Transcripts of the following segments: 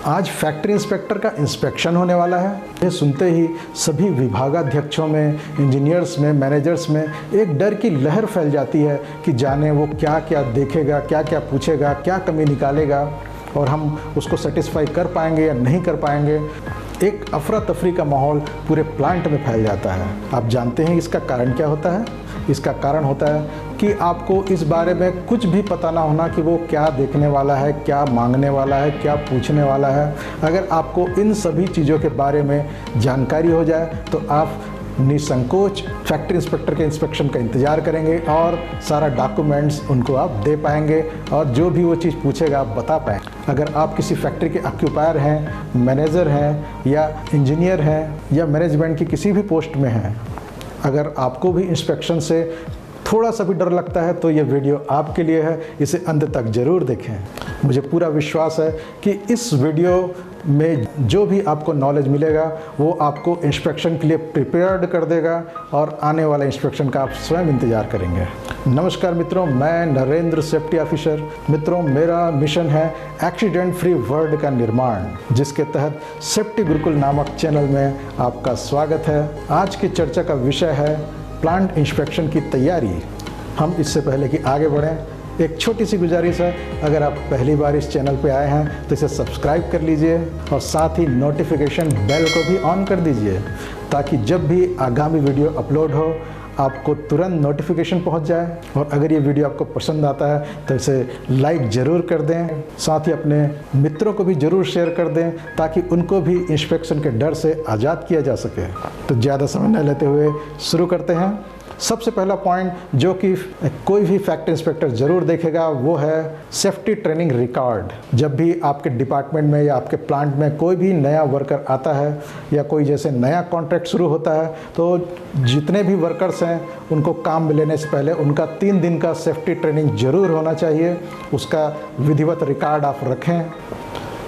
आज factory inspector का inspection होने वाला है। ये सुनते ही सभी विभागाध्यक्षों में, इंजीनियर्स में, मैनेजर्स में एक डर की लहर फैल जाती है कि जाने वो क्या क्या देखेगा, क्या क्या पूछेगा, क्या कमी निकालेगा और हम उसको सेटिस्फाई कर पाएंगे या नहीं कर पाएंगे। एक अफरा तफरी का माहौल पूरे प्लांट में फैल जाता है। आप जानते हैं इसका कारण क्या होता है? इसका कारण होता है कि आपको इस बारे में कुछ भी पता ना होना कि वो क्या देखने वाला है, क्या मांगने वाला है, क्या पूछने वाला है। अगर आपको इन सभी चीज़ों के बारे में जानकारी हो जाए तो आप निसंकोच फैक्ट्री इंस्पेक्टर के इंस्पेक्शन का इंतज़ार करेंगे और सारा डॉक्यूमेंट्स उनको आप दे पाएंगे और जो भी वो चीज़ पूछेगा आप बता पाएंगे। अगर आप किसी फैक्ट्री के ऑक्यूपायर हैं, मैनेजर हैं या इंजीनियर हैं या मैनेजमेंट की किसी भी पोस्ट में हैं, अगर आपको भी इंस्पेक्शन से थोड़ा सा भी डर लगता है तो ये वीडियो आपके लिए है। इसे अंत तक ज़रूर देखें। मुझे पूरा विश्वास है कि इस वीडियो में जो भी आपको नॉलेज मिलेगा वो आपको इंस्पेक्शन के लिए प्रिपेयर्ड कर देगा और आने वाले इंस्पेक्शन का आप स्वयं इंतज़ार करेंगे। नमस्कार मित्रों, मैं नरेंद्र सेफ्टी ऑफिसर। मित्रों, मेरा मिशन है एक्सीडेंट फ्री वर्ल्ड का निर्माण, जिसके तहत सेफ्टी गुरुकुल नामक चैनल में आपका स्वागत है। आज की चर्चा का विषय है प्लांट इंस्पेक्शन की तैयारी। हम इससे पहले कि आगे बढ़ें, एक छोटी सी गुजारिश है, अगर आप पहली बार इस चैनल पे आए हैं तो इसे सब्सक्राइब कर लीजिए और साथ ही नोटिफिकेशन बेल को भी ऑन कर दीजिए ताकि जब भी आगामी वीडियो अपलोड हो आपको तुरंत नोटिफिकेशन पहुंच जाए। और अगर ये वीडियो आपको पसंद आता है तो इसे लाइक ज़रूर कर दें, साथ ही अपने मित्रों को भी ज़रूर शेयर कर दें ताकि उनको भी इंस्पेक्शन के डर से आज़ाद किया जा सके। तो ज़्यादा समय न लेते हुए शुरू करते हैं। सबसे पहला पॉइंट जो कि कोई भी फैक्ट्री इंस्पेक्टर ज़रूर देखेगा वो है सेफ्टी ट्रेनिंग रिकॉर्ड। जब भी आपके डिपार्टमेंट में या आपके प्लांट में कोई भी नया वर्कर आता है या कोई जैसे नया कॉन्ट्रैक्ट शुरू होता है तो जितने भी वर्कर्स हैं उनको काम में लेने से पहले उनका 3 दिन का सेफ्टी ट्रेनिंग ज़रूर होना चाहिए। उसका विधिवत रिकॉर्ड आप रखें।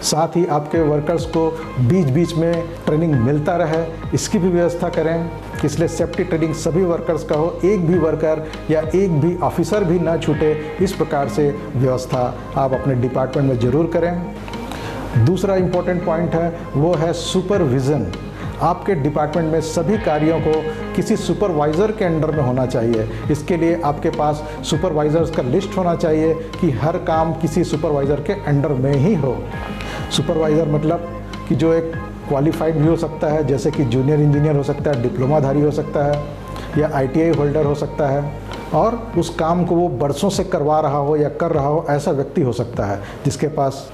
साथ ही आपके वर्कर्स को बीच बीच में ट्रेनिंग मिलता रहे, इसकी भी व्यवस्था करें। इसलिए सेफ्टी ट्रेनिंग सभी वर्कर्स का हो, एक भी वर्कर या एक भी ऑफिसर भी ना छूटे, इस प्रकार से व्यवस्था आप अपने डिपार्टमेंट में ज़रूर करें। दूसरा इम्पोर्टेंट पॉइंट है वो है सुपरविज़न। आपके डिपार्टमेंट में सभी कार्यों को किसी सुपरवाइज़र के अंडर में होना चाहिए। इसके लिए आपके पास सुपरवाइज़र्स का लिस्ट होना चाहिए कि हर काम किसी सुपरवाइज़र के अंडर में ही हो। सुपरवाइज़र मतलब कि जो एक क्वालिफाइड भी हो सकता है, जैसे कि जूनियर इंजीनियर हो सकता है, डिप्लोमाधारी हो सकता है या ITI होल्डर हो सकता है और उस काम को वो बरसों से करवा रहा हो या कर रहा हो, ऐसा व्यक्ति हो सकता है जिसके पास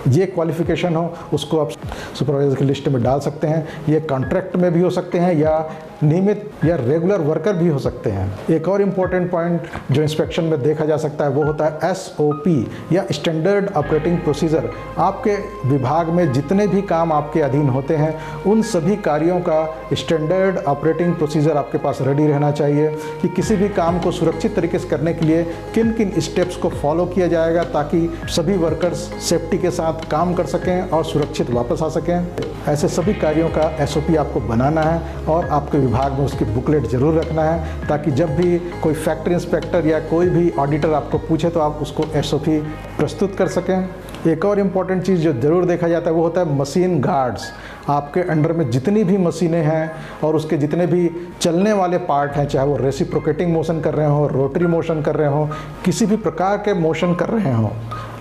ये क्वालिफ़िकेशन हो, उसको आप सुपरवाइज़र की लिस्ट में डाल सकते हैं। ये कॉन्ट्रैक्ट में भी हो सकते हैं या नियमित या रेगुलर वर्कर भी हो सकते हैं। एक और इम्पॉर्टेंट पॉइंट जो इंस्पेक्शन में देखा जा सकता है वो होता है SOP या स्टैंडर्ड ऑपरेटिंग प्रोसीजर। आपके विभाग में जितने भी काम आपके अधीन होते हैं उन सभी कार्यों का स्टैंडर्ड ऑपरेटिंग प्रोसीजर आपके पास रेडी रहना चाहिए कि किसी भी काम को सुरक्षित तरीके से करने के लिए किन किन स्टेप्स को फॉलो किया जाएगा ताकि सभी वर्कर्स सेफ्टी के साथ काम कर सकें और सुरक्षित वापस आ सकें। ऐसे सभी कार्यों का SOP आपको बनाना है और आपके विभाग में उसकी बुकलेट ज़रूर रखना है ताकि जब भी कोई फैक्ट्री इंस्पेक्टर या कोई भी ऑडिटर आपको पूछे तो आप उसको SOP प्रस्तुत कर सकें। एक और इम्पॉर्टेंट चीज़ जो ज़रूर देखा जाता है वो होता है मशीन गार्ड्स। आपके अंडर में जितनी भी मशीनें हैं और उसके जितने भी चलने वाले पार्ट हैं, चाहे वो रेसिप्रोकेटिंग मोशन कर रहे हों, रोटरी मोशन कर रहे हों, किसी भी प्रकार के मोशन कर रहे हों,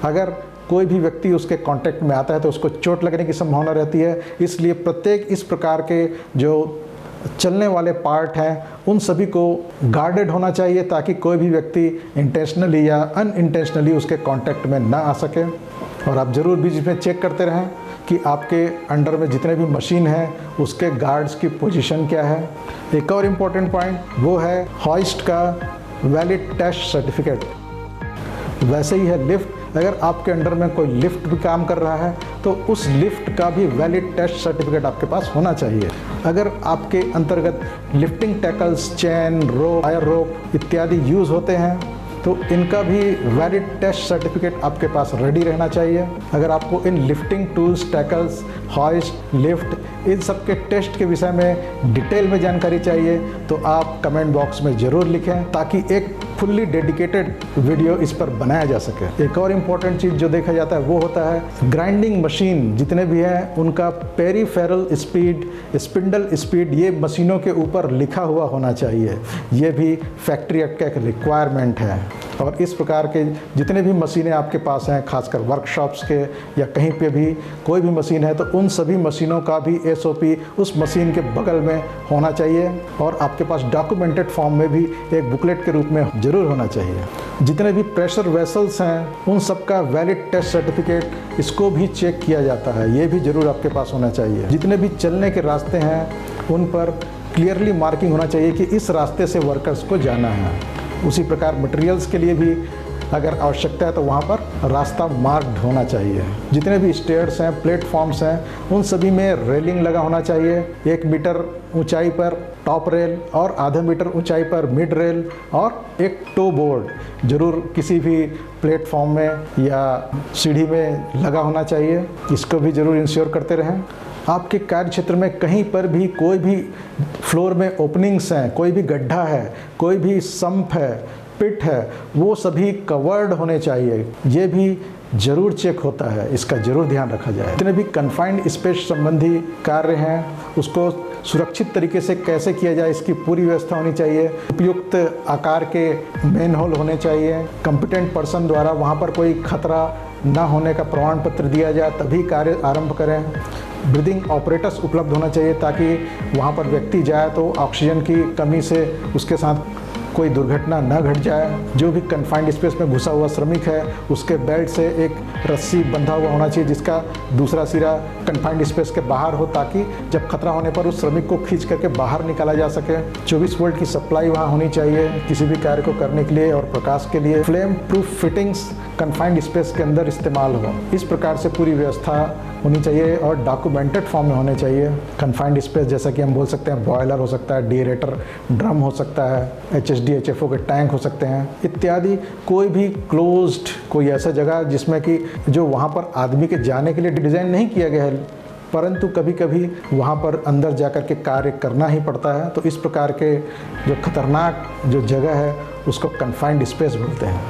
अगर कोई भी व्यक्ति उसके कांटेक्ट में आता है तो उसको चोट लगने की संभावना रहती है। इसलिए प्रत्येक इस प्रकार के जो चलने वाले पार्ट हैं उन सभी को गार्डेड होना चाहिए ताकि कोई भी व्यक्ति इंटेंशनली या अनइंटेंशनली उसके कांटेक्ट में ना आ सके। और आप ज़रूर बीच में चेक करते रहें कि आपके अंडर में जितने भी मशीन हैं उसके गार्ड्स की पोजीशन क्या है। एक और इम्पोर्टेंट पॉइंट वो है हॉइस्ट का वैलिड टेस्ट सर्टिफिकेट। वैसे ही है लिफ्ट। अगर आपके अंडर में कोई लिफ्ट भी काम कर रहा है तो उस लिफ्ट का भी वैलिड टेस्ट सर्टिफिकेट आपके पास होना चाहिए। अगर आपके अंतर्गत लिफ्टिंग टैकल्स, चैन, रोप, वायर रोप इत्यादि यूज़ होते हैं तो इनका भी वैलिड टेस्ट सर्टिफिकेट आपके पास रेडी रहना चाहिए। अगर आपको इन lifting tools, tackles, hoist, lift in सब के टेस्ट के विषय में डिटेल में जानकारी चाहिए तो आप कमेंट बॉक्स में ज़रूर लिखें ताकि एक फुल्ली डेडिकेटेड वीडियो इस पर बनाया जा सके। एक और इम्पॉर्टेंट चीज़ जो देखा जाता है वो होता है ग्राइंडिंग मशीन जितने भी हैं उनका पेरीफेरल स्पीड, स्पिंडल स्पीड, ये मशीनों के ऊपर लिखा हुआ होना चाहिए। ये भी फैक्ट्री एक्ट का एक रिक्वायरमेंट है। और इस प्रकार के जितने भी मशीनें आपके पास हैं, खासकर वर्कशॉप्स के या कहीं पे भी कोई भी मशीन है, तो उन सभी मशीनों का भी SOP उस मशीन के बगल में होना चाहिए और आपके पास डॉक्यूमेंटेड फॉर्म में भी एक बुकलेट के रूप में ज़रूर होना चाहिए। जितने भी प्रेशर वेसल्स हैं उन सब का वैलिड टेस्ट सर्टिफिकेट, इसको भी चेक किया जाता है, ये भी ज़रूर आपके पास होना चाहिए। जितने भी चलने के रास्ते हैं उन पर क्लियरली मार्किंग होना चाहिए कि इस रास्ते से वर्कर्स को जाना है। उसी प्रकार मटेरियल्स के लिए भी अगर आवश्यकता है तो वहाँ पर रास्ता मार्क्ड होना चाहिए। जितने भी स्टेयर्स हैं, प्लेटफॉर्म्स हैं, उन सभी में रेलिंग लगा होना चाहिए। 1 मीटर ऊंचाई पर टॉप रेल और आधा मीटर ऊंचाई पर मिड रेल और एक टो बोर्ड जरूर किसी भी प्लेटफॉर्म में या सीढ़ी में लगा होना चाहिए। इसको भी ज़रूर इंश्योर करते रहें। आपके कार्य क्षेत्र में कहीं पर भी कोई भी फ्लोर में ओपनिंग्स हैं, कोई भी गड्ढा है, कोई भी सम्प है, पिट है, वो सभी कवर्ड होने चाहिए। ये भी ज़रूर चेक होता है, इसका ज़रूर ध्यान रखा जाए। जितने भी कन्फाइंड स्पेस संबंधी कार्य हैं उसको सुरक्षित तरीके से कैसे किया जाए इसकी पूरी व्यवस्था होनी चाहिए। उपयुक्त आकार के मेन होल होने चाहिए। कॉम्पिटेंट पर्सन द्वारा वहाँ पर कोई खतरा ना होने का प्रमाण पत्र दिया जाए तभी कार्य आरंभ करें। ब्रीदिंग ऑपरेटर्स उपलब्ध होना चाहिए ताकि वहाँ पर व्यक्ति जाए तो ऑक्सीजन की कमी से उसके साथ कोई दुर्घटना न घट जाए। जो भी कन्फाइंड स्पेस में घुसा हुआ श्रमिक है उसके बेल्ट से एक रस्सी बंधा हुआ होना चाहिए जिसका दूसरा सिरा कन्फाइंड स्पेस के बाहर हो ताकि जब खतरा होने पर उस श्रमिक को खींच करके बाहर निकाला जा सके। 24 वोल्ट की सप्लाई वहाँ होनी चाहिए किसी भी कार्य को करने के लिए और प्रकाश के लिए। Flame proof fittings confined space के अंदर इस्तेमाल हो, इस प्रकार से पूरी व्यवस्था होनी चाहिए और डॉक्यूमेंटेड फॉर्म में होने चाहिए। कन्फाइंड स्पेस जैसा कि हम बोल सकते हैं बॉयलर हो सकता है, डीएरेटर ड्रम हो सकता है, HSD HFO के टैंक हो सकते हैं इत्यादि। कोई भी क्लोज्ड कोई ऐसा जगह जिसमें कि जो वहाँ पर आदमी के जाने के लिए डिज़ाइन नहीं किया गया है परंतु कभी कभी वहाँ पर अंदर जाकर के कार्य करना ही पड़ता है, तो इस प्रकार के जो खतरनाक जो जगह है उसको कन्फाइंड स्पेस बोलते हैं।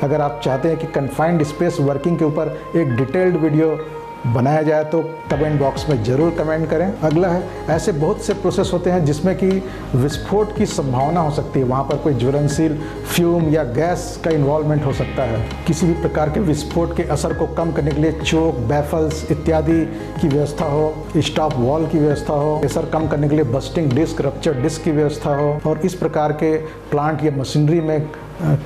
अगर आप चाहते हैं कि कन्फाइंड स्पेस वर्किंग के ऊपर एक डिटेल्ड वीडियो बनाया जाए तो कमेंट बॉक्स में ज़रूर कमेंट करें। अगला है, ऐसे बहुत से प्रोसेस होते हैं जिसमें कि विस्फोट की संभावना हो सकती है। वहाँ पर कोई ज्वलनशील फ्यूम या गैस का इन्वॉल्वमेंट हो सकता है। किसी भी प्रकार के विस्फोट के असर को कम करने के लिए चोक, बैफल्स इत्यादि की व्यवस्था हो, स्टॉप वॉल की व्यवस्था हो, असर कम करने के लिए बस्टिंग डिस्क, रप्चर डिस्क की व्यवस्था हो। और इस प्रकार के प्लांट या मशीनरी में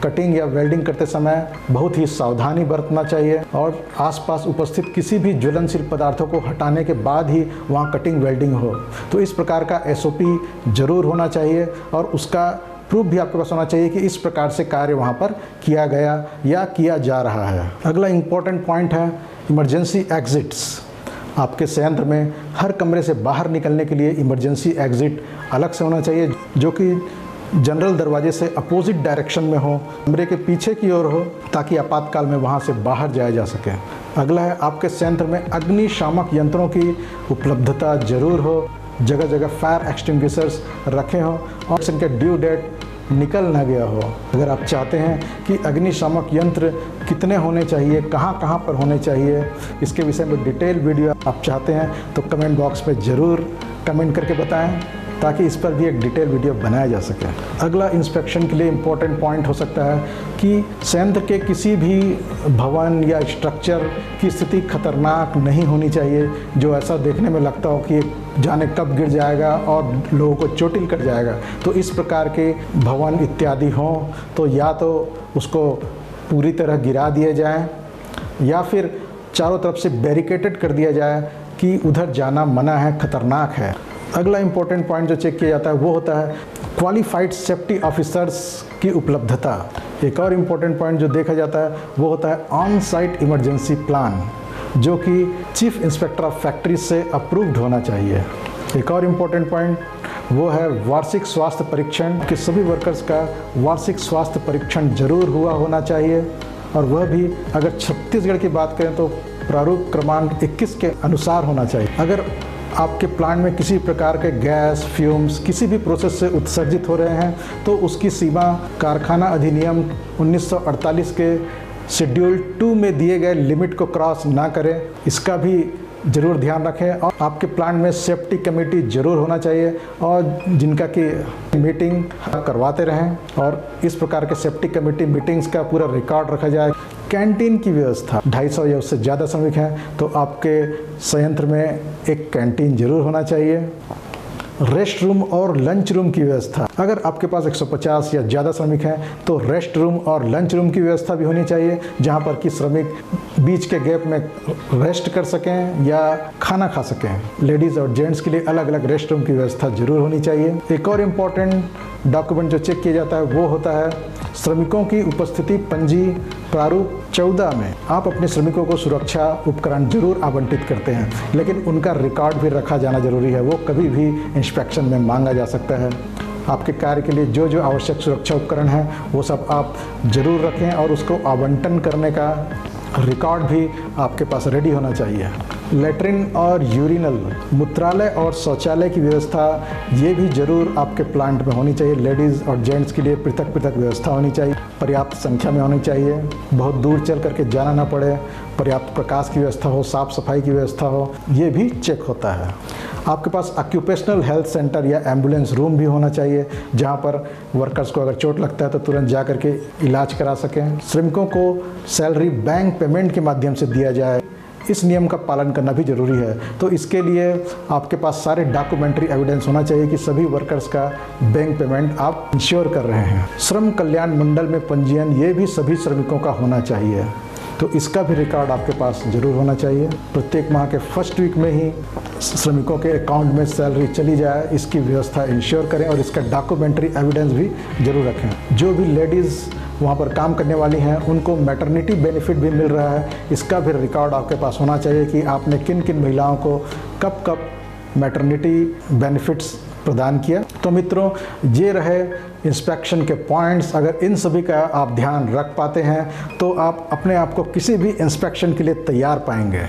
कटिंग या वेल्डिंग करते समय बहुत ही सावधानी बरतना चाहिए और आसपास उपस्थित किसी भी ज्वलनशील पदार्थों को हटाने के बाद ही वहाँ कटिंग वेल्डिंग हो। तो इस प्रकार का SOP जरूर होना चाहिए और उसका प्रूफ भी आपके पास होना चाहिए कि इस प्रकार से कार्य वहाँ पर किया गया या किया जा रहा है। अगला इम्पॉर्टेंट पॉइंट है इमरजेंसी एग्जिट्स। आपके संयंत्र में हर कमरे से बाहर निकलने के लिए इमरजेंसी एग्जिट अलग से होना चाहिए जो कि जनरल दरवाजे से अपोजिट डायरेक्शन में हो, कमरे के पीछे की ओर हो ताकि आपातकाल में वहां से बाहर जाया जा सके। अगला है, आपके संयंत्र में अग्निशामक यंत्रों की उपलब्धता जरूर हो, जगह जगह फायर एक्सटिंग्विशर्स रखे हों और इनके ड्यू डेट निकल ना गया हो। अगर आप चाहते हैं कि अग्निशामक यंत्र कितने होने चाहिए, कहाँ कहाँ पर होने चाहिए, इसके विषय में डिटेल वीडियो आप चाहते हैं तो कमेंट बॉक्स में ज़रूर कमेंट करके बताएं ताकि इस पर भी एक डिटेल वीडियो बनाया जा सके। अगला इंस्पेक्शन के लिए इम्पोर्टेंट पॉइंट हो सकता है कि संयंत्र के किसी भी भवन या स्ट्रक्चर की स्थिति खतरनाक नहीं होनी चाहिए जो ऐसा देखने में लगता हो कि जाने कब गिर जाएगा और लोगों को चोटिल कर जाएगा। तो इस प्रकार के भवन इत्यादि हों तो या तो उसको पूरी तरह गिरा दिए जाएं या फिर चारों तरफ से बैरिकेटेड कर दिया जाए कि उधर जाना मना है, खतरनाक है। अगला इम्पोर्टेंट पॉइंट जो चेक किया जाता है वो होता है क्वालिफाइड सेफ्टी ऑफिसर्स की उपलब्धता। एक और इम्पोर्टेंट पॉइंट जो देखा जाता है वो होता है ऑन साइट इमरजेंसी प्लान जो कि चीफ इंस्पेक्टर ऑफ फैक्ट्री से अप्रूव्ड होना चाहिए। एक और इम्पोर्टेंट पॉइंट वो है वार्षिक स्वास्थ्य परीक्षण कि सभी वर्कर्स का वार्षिक स्वास्थ्य परीक्षण जरूर हुआ होना चाहिए और वह भी अगर छत्तीसगढ़ की बात करें तो प्रारूप क्रमांक 21 के अनुसार होना चाहिए। अगर आपके प्लांट में किसी प्रकार के गैस, फ्यूम्स किसी भी प्रोसेस से उत्सर्जित हो रहे हैं तो उसकी सीमा कारखाना अधिनियम 1948 के शेड्यूल 2 में दिए गए लिमिट को क्रॉस ना करें, इसका भी ज़रूर ध्यान रखें। और आपके प्लांट में सेफ्टी कमेटी ज़रूर होना चाहिए और जिनका कि मीटिंग करवाते रहें और इस प्रकार के सेफ्टी कमेटी मीटिंग्स का पूरा रिकॉर्ड रखा जाए। कैंटीन की व्यवस्था, 250 या उससे ज़्यादा श्रमिक हैं तो आपके संयंत्र में एक कैंटीन ज़रूर होना चाहिए। रेस्ट रूम और लंच रूम की व्यवस्था, अगर आपके पास 150 या ज़्यादा श्रमिक हैं तो रेस्ट रूम और लंच रूम की व्यवस्था भी होनी चाहिए, जहां पर कि श्रमिक बीच के गैप में रेस्ट कर सकें या खाना खा सकें। लेडीज़ और जेंट्स के लिए अलग अलग रेस्ट रूम की व्यवस्था जरूर होनी चाहिए। एक और इम्पॉर्टेंट डॉक्यूमेंट जो चेक किया जाता है वो होता है श्रमिकों की उपस्थिति पंजी प्रारूप 14 में आप अपने श्रमिकों को सुरक्षा उपकरण जरूर आवंटित करते हैं, लेकिन उनका रिकॉर्ड भी रखा जाना जरूरी है। वो कभी भी इंस्पेक्शन में मांगा जा सकता है। आपके कार्य के लिए जो जो आवश्यक सुरक्षा उपकरण हैं वो सब आप जरूर रखें और उसको आवंटन करने का रिकॉर्ड भी आपके पास रेडी होना चाहिए। लेटरिन और यूरिनल, मूत्रालय और शौचालय की व्यवस्था ये भी ज़रूर आपके प्लांट में होनी चाहिए। लेडीज़ और जेंट्स के लिए पृथक पृथक व्यवस्था होनी चाहिए, पर्याप्त संख्या में होनी चाहिए, बहुत दूर चल करके जाना ना पड़े, पर्याप्त प्रकाश की व्यवस्था हो, साफ़ सफाई की व्यवस्था हो, ये भी चेक होता है। आपके पास ऑक्यूपेशनल हेल्थ सेंटर या एम्बुलेंस रूम भी होना चाहिए, जहां पर वर्कर्स को अगर चोट लगता है तो तुरंत जा करके इलाज करा सकें। श्रमिकों को सैलरी बैंक पेमेंट के माध्यम से दिया जाए, इस नियम का पालन करना भी ज़रूरी है। तो इसके लिए आपके पास सारे डॉक्यूमेंट्री एविडेंस होना चाहिए कि सभी वर्कर्स का बैंक पेमेंट आप इंश्योर कर रहे हैं। श्रम कल्याण मंडल में पंजीयन ये भी सभी श्रमिकों का होना चाहिए, तो इसका भी रिकॉर्ड आपके पास ज़रूर होना चाहिए। प्रत्येक माह के फर्स्ट वीक में ही श्रमिकों के अकाउंट में सैलरी चली जाए, इसकी व्यवस्था इंश्योर करें और इसका डॉक्यूमेंट्री एविडेंस भी ज़रूर रखें। जो भी लेडीज़ वहाँ पर काम करने वाली हैं उनको मैटरनिटी बेनिफिट भी मिल रहा है, इसका भी रिकॉर्ड आपके पास होना चाहिए कि आपने किन किन महिलाओं को कब कब मैटरनिटी बेनिफिट्स प्रदान किया। तो मित्रों, ये रहे इंस्पेक्शन के पॉइंट्स। अगर इन सभी का आप ध्यान रख पाते हैं तो आप अपने आप को किसी भी इंस्पेक्शन के लिए तैयार पाएंगे।